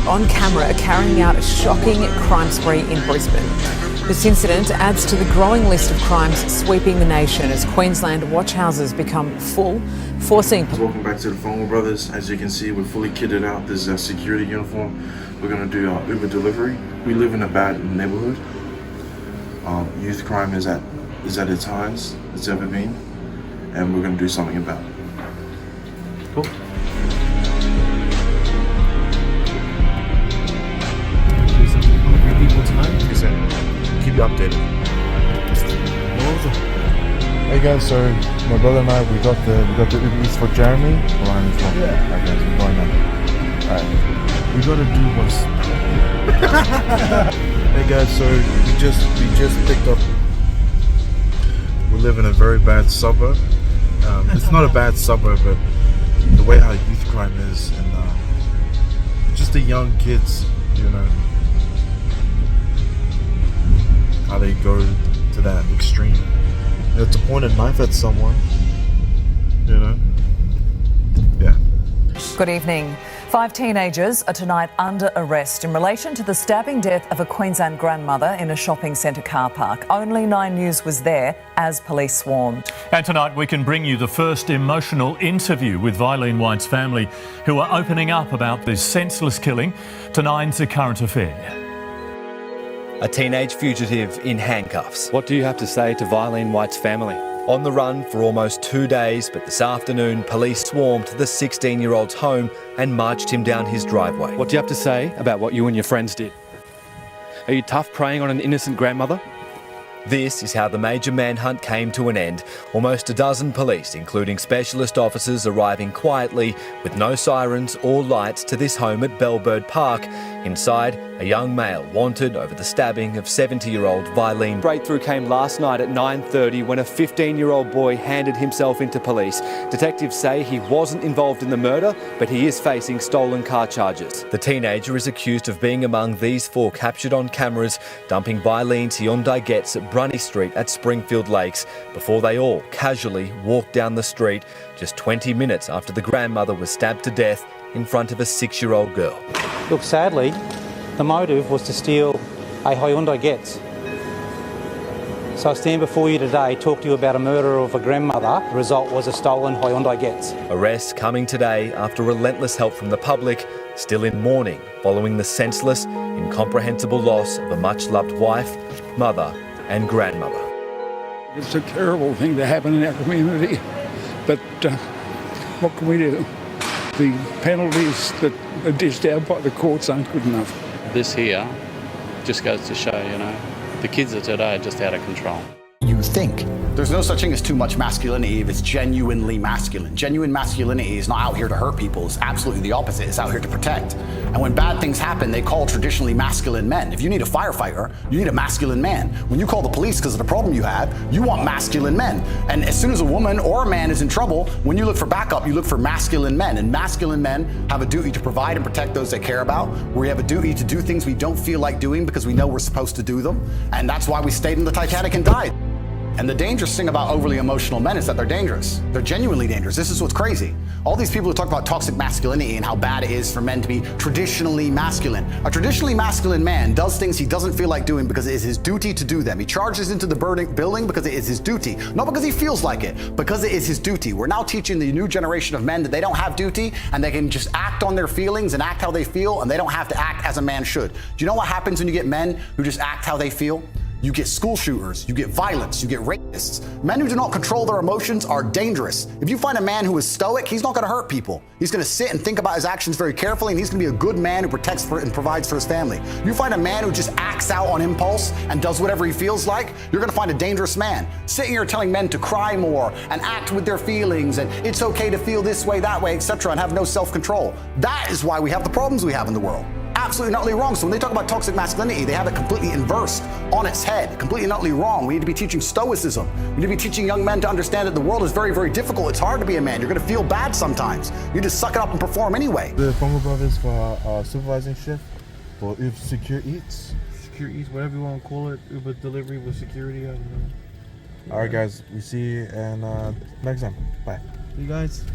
on camera carrying out a shocking crime spree in Brisbane. This incident adds to the growing list of crimes sweeping the nation as Queensland watch houses become full, forcing... Welcome back to the Formal Brothers. As you can see, we're fully kitted out. This is our security uniform. We're going to do our Uber delivery. We live in a bad neighborhood. Youth crime is at its highest it's ever been, and we're going to do something about it. Cool. People tonight? Keep you updated. Hey guys, so my brother and I we got the ubereats for Jeremy. Ryan as well. Yeah. Alright guys, we're going now. Alright. We gotta do what's Hey guys, so we just picked up. We live in a very bad suburb. It's not a bad suburb, but the way how youth crime is, and just the young kids, you know, how they go to that extreme. You know, to point a knife at someone, you know. Yeah. Good evening. 5 teenagers are tonight under arrest in relation to the stabbing death of a Queensland grandmother in a shopping centre car park. Only 9 News was there as police swarmed. And tonight we can bring you the first emotional interview with Eileen White's family, who are opening up about this senseless killing to Nine's A Current Affair. A teenage fugitive in handcuffs. What do you have to say to Eileen White's family? On the run for almost 2 days, but this afternoon police swarmed the 16-year-old's home and marched him down his driveway. What do you have to say about what you and your friends did? Are you tough preying on an innocent grandmother? This is how the major manhunt came to an end. Almost a dozen police, including specialist officers, arriving quietly with no sirens or lights to this home at Bellbird Park. Inside, a young male wanted over the stabbing of 70-year-old Eileen. Breakthrough came last night at 9:30 when a 15-year-old boy handed himself into police. Detectives say he wasn't involved in the murder, but he is facing stolen car charges. The teenager is accused of being among these 4 captured on cameras, dumping Eileen's Hyundai Getz at Brunny Street at Springfield Lakes before they all casually walked down the street just 20 minutes after the grandmother was stabbed to death in front of a 6-year-old girl. Look, sadly, the motive was to steal a Hyundai Getz. So I stand before you today, talk to you about a murder of a grandmother. The result was a stolen Hyundai Getz. Arrests coming today after relentless help from the public, still in mourning following the senseless, incomprehensible loss of a much-loved wife, mother and grandmother. It's a terrible thing to happen in our community, but what can we do? The penalties that are dished out by the courts aren't good enough. This here just goes to show, you know, the kids of today are just out of control. You think. There's no such thing as too much masculinity if it's genuinely masculine. Genuine masculinity is not out here to hurt people. It's absolutely the opposite. It's out here to protect. And when bad things happen, they call traditionally masculine men. If you need a firefighter, you need a masculine man. When you call the police because of the problem you have, you want masculine men. And as soon as a woman or a man is in trouble, when you look for backup, you look for masculine men. And masculine men have a duty to provide and protect those they care about. We have a duty to do things we don't feel like doing because we know we're supposed to do them. And that's why we stayed in the Titanic and died. And the dangerous thing about overly emotional men is that they're dangerous. They're genuinely dangerous. This is what's crazy. All these people who talk about toxic masculinity and how bad it is for men to be traditionally masculine. A traditionally masculine man does things he doesn't feel like doing because it is his duty to do them. He charges into the building because it is his duty. Not because he feels like it, because it is his duty. We're now teaching the new generation of men that they don't have duty and they can just act on their feelings and act how they feel, and they don't have to act as a man should. Do you know what happens when you get men who just act how they feel? You get school shooters, you get violence, you get rapists. Men who do not control their emotions are dangerous. If you find a man who is stoic, he's not gonna hurt people. He's gonna sit and think about his actions very carefully, and he's gonna be a good man who protects and provides for his family. You find a man who just acts out on impulse and does whatever he feels like, you're gonna find a dangerous man. Sitting here telling men to cry more and act with their feelings and it's okay to feel this way, that way, etc., and have no self-control. That is why we have the problems we have in the world. Absolutely and utterly wrong. So when they talk about toxic masculinity, they have it completely inversed on its head, completely and utterly wrong. We need to be teaching stoicism. We need to be teaching young men to understand that the world is very, very difficult. It's hard to be a man. You're going to feel bad sometimes. You need to suck it up and perform anyway. The Formal Brothers for our supervising shift for Secure Eats, whatever you want to call it, Uber delivery with security. I don't know. All right, guys. We see you and next time. Bye. You guys.